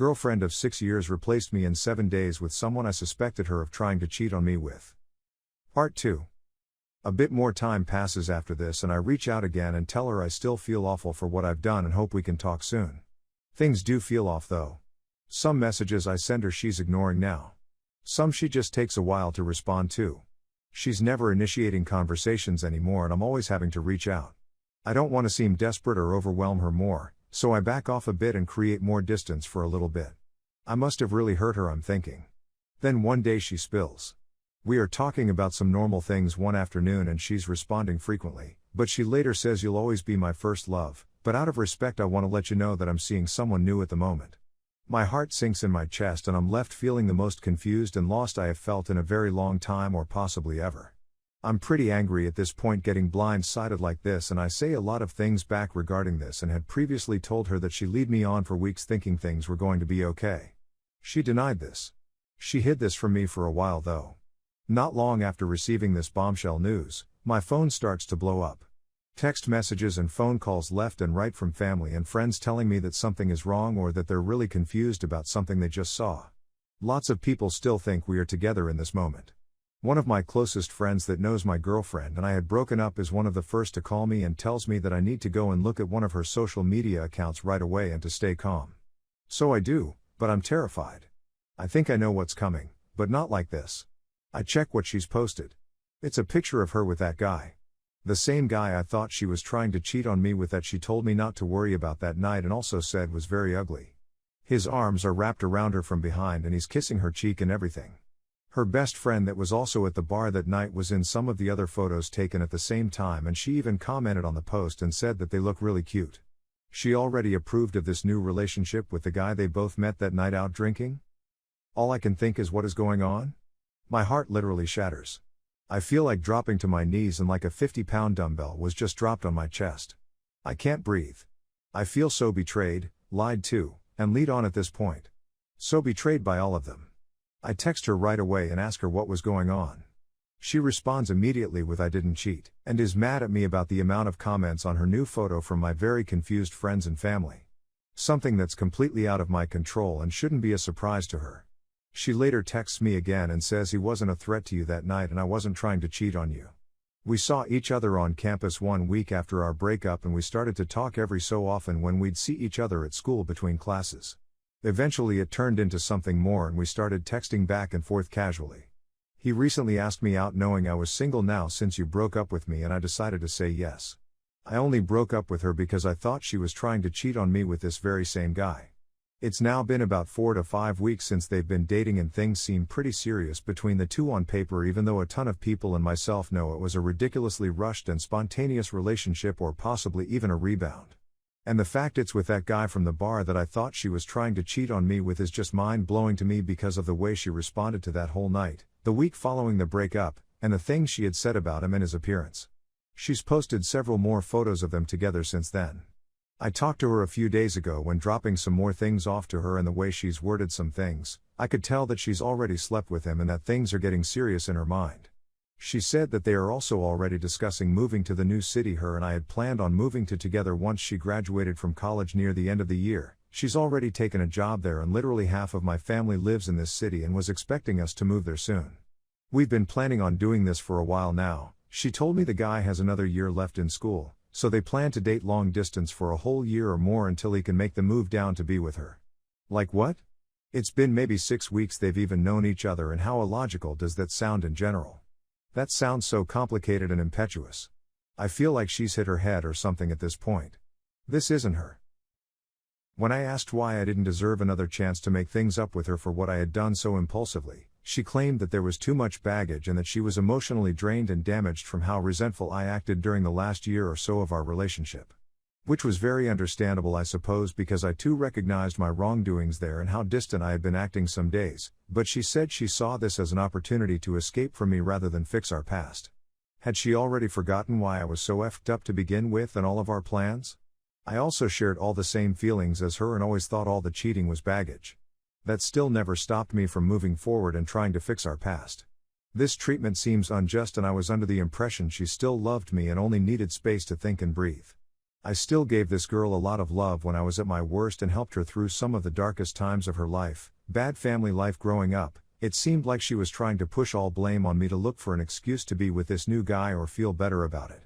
Girlfriend of 6 years replaced me in 7 days with someone I suspected her of trying to cheat on me with. Part 2. A bit more time passes after this and I reach out again and tell her I still feel awful for what I've done and hope we can talk soon. Things do feel off though. Some messages I send her she's ignoring now. Some she just takes a while to respond to. She's never initiating conversations anymore and I'm always having to reach out. I don't want to seem desperate or overwhelm her more, so I back off a bit and create more distance for a little bit. I must have really hurt her, I'm thinking. Then one day she spills. We are talking about some normal things one afternoon and she's responding frequently, but she later says you'll always be my first love, but out of respect I want to let you know that I'm seeing someone new at the moment. My heart sinks in my chest and I'm left feeling the most confused and lost I have felt in a very long time or possibly ever. I'm pretty angry at this point getting blindsided like this and I say a lot of things back regarding this and had previously told her that she lead me on for weeks thinking things were going to be okay. She denied this. She hid this from me for a while though. Not long after receiving this bombshell news, my phone starts to blow up. Text messages and phone calls left and right from family and friends telling me that something is wrong or that they're really confused about something they just saw. Lots of people still think we are together in this moment. One of my closest friends that knows my girlfriend and I had broken up is one of the first to call me and tells me that I need to go and look at one of her social media accounts right away and to stay calm. So I do, but I'm terrified. I think I know what's coming, but not like this. I check what she's posted. It's a picture of her with that guy. The same guy I thought she was trying to cheat on me with that she told me not to worry about that night and also said was very ugly. His arms are wrapped around her from behind and he's kissing her cheek and everything. Her best friend that was also at the bar that night was in some of the other photos taken at the same time and she even commented on the post and said that they look really cute. She already approved of this new relationship with the guy they both met that night out drinking? All I can think is what is going on? My heart literally shatters. I feel like dropping to my knees and like a 50-pound dumbbell was just dropped on my chest. I can't breathe. I feel so betrayed, lied to, and lead on at this point. So betrayed by all of them. I text her right away and ask her what was going on. She responds immediately with I didn't cheat, and is mad at me about the amount of comments on her new photo from my very confused friends and family. Something that's completely out of my control and shouldn't be a surprise to her. She later texts me again and says he wasn't a threat to you that night and I wasn't trying to cheat on you. We saw each other on campus 1 week after our breakup and we started to talk every so often when we'd see each other at school between classes. Eventually it turned into something more and we started texting back and forth casually. He recently asked me out knowing I was single now since you broke up with me and I decided to say yes. I only broke up with her because I thought she was trying to cheat on me with this very same guy. It's now been about 4 to 5 weeks since they've been dating and things seem pretty serious between the two on paper even though a ton of people and myself know it was a ridiculously rushed and spontaneous relationship or possibly even a rebound. And the fact it's with that guy from the bar that I thought she was trying to cheat on me with is just mind-blowing to me because of the way she responded to that whole night, the week following the breakup, and the things she had said about him and his appearance. She's posted several more photos of them together since then. I talked to her a few days ago when dropping some more things off to her and the way she's worded some things, I could tell that she's already slept with him and that things are getting serious in her mind. She said that they are also already discussing moving to the new city her and I had planned on moving to together once she graduated from college near the end of the year. She's already taken a job there and literally half of my family lives in this city and was expecting us to move there soon. We've been planning on doing this for a while now. She told me the guy has another year left in school, so they plan to date long distance for a whole year or more until he can make the move down to be with her. Like what? It's been maybe 6 weeks they've even known each other and how illogical does that sound in general? That sounds so complicated and impetuous. I feel like she's hit her head or something at this point. This isn't her. When I asked why I didn't deserve another chance to make things up with her for what I had done so impulsively, she claimed that there was too much baggage and that she was emotionally drained and damaged from how resentful I acted during the last year or so of our relationship. Which was very understandable I suppose because I too recognized my wrongdoings there and how distant I had been acting some days, but she said she saw this as an opportunity to escape from me rather than fix our past. Had she already forgotten why I was so effed up to begin with and all of our plans? I also shared all the same feelings as her and always thought all the cheating was baggage. That still never stopped me from moving forward and trying to fix our past. This treatment seems unjust and I was under the impression she still loved me and only needed space to think and breathe. I still gave this girl a lot of love when I was at my worst and helped her through some of the darkest times of her life, bad family life growing up. It seemed like she was trying to push all blame on me to look for an excuse to be with this new guy or feel better about it.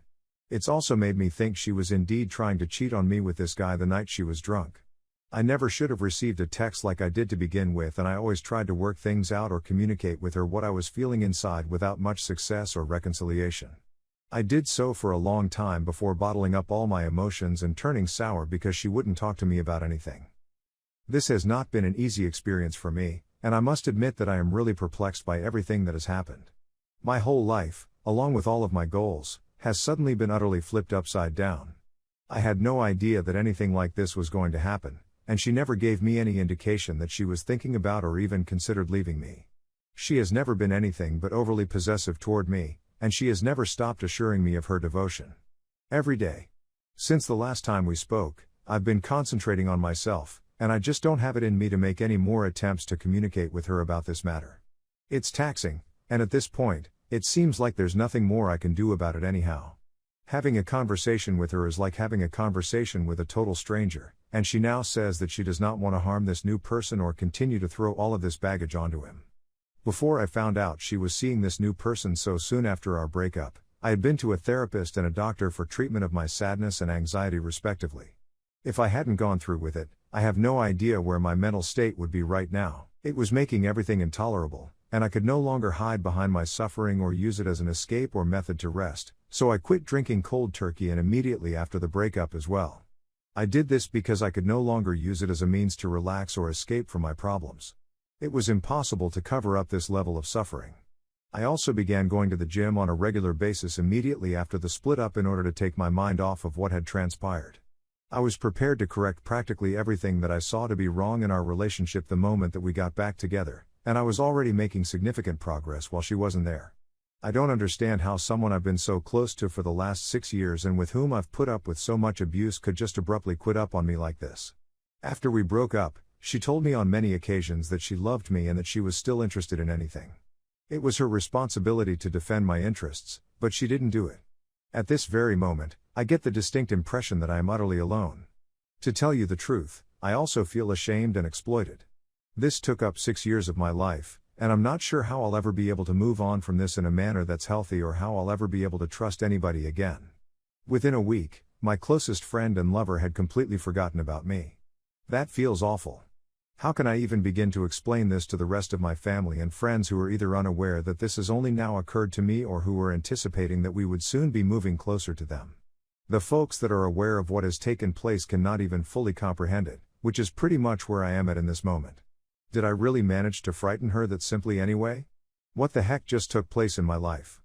It's also made me think she was indeed trying to cheat on me with this guy the night she was drunk. I never should have received a text like I did to begin with, and I always tried to work things out or communicate with her what I was feeling inside without much success or reconciliation. I did so for a long time before bottling up all my emotions and turning sour because she wouldn't talk to me about anything. This has not been an easy experience for me, and I must admit that I am really perplexed by everything that has happened. My whole life, along with all of my goals, has suddenly been utterly flipped upside down. I had no idea that anything like this was going to happen, and she never gave me any indication that she was thinking about or even considered leaving me. She has never been anything but overly possessive toward me, and she has never stopped assuring me of her devotion. Every day. Since the last time we spoke, I've been concentrating on myself, and I just don't have it in me to make any more attempts to communicate with her about this matter. It's taxing, and at this point, it seems like there's nothing more I can do about it anyhow. Having a conversation with her is like having a conversation with a total stranger, and she now says that she does not want to harm this new person or continue to throw all of this baggage onto him. Before I found out she was seeing this new person so soon after our breakup, I had been to a therapist and a doctor for treatment of my sadness and anxiety respectively. If I hadn't gone through with it, I have no idea where my mental state would be right now. It was making everything intolerable, and I could no longer hide behind my suffering or use it as an escape or method to rest, so I quit drinking cold turkey and immediately after the breakup as well. I did this because I could no longer use it as a means to relax or escape from my problems. It was impossible to cover up this level of suffering. I also began going to the gym on a regular basis immediately after the split up in order to take my mind off of what had transpired. I was prepared to correct practically everything that I saw to be wrong in our relationship the moment that we got back together, and I was already making significant progress while she wasn't there. I don't understand how someone I've been so close to for the last 6 years and with whom I've put up with so much abuse could just abruptly quit up on me like this. After we broke up, she told me on many occasions that she loved me and that she was still interested in anything. It was her responsibility to defend my interests, but she didn't do it. At this very moment, I get the distinct impression that I am utterly alone. To tell you the truth, I also feel ashamed and exploited. This took up 6 years of my life, and I'm not sure how I'll ever be able to move on from this in a manner that's healthy or how I'll ever be able to trust anybody again. Within a week, my closest friend and lover had completely forgotten about me. That feels awful. How can I even begin to explain this to the rest of my family and friends who are either unaware that this has only now occurred to me or who are anticipating that we would soon be moving closer to them? The folks that are aware of what has taken place cannot even fully comprehend it, which is pretty much where I am at in this moment. Did I really manage to frighten her that simply anyway? What the heck just took place in my life?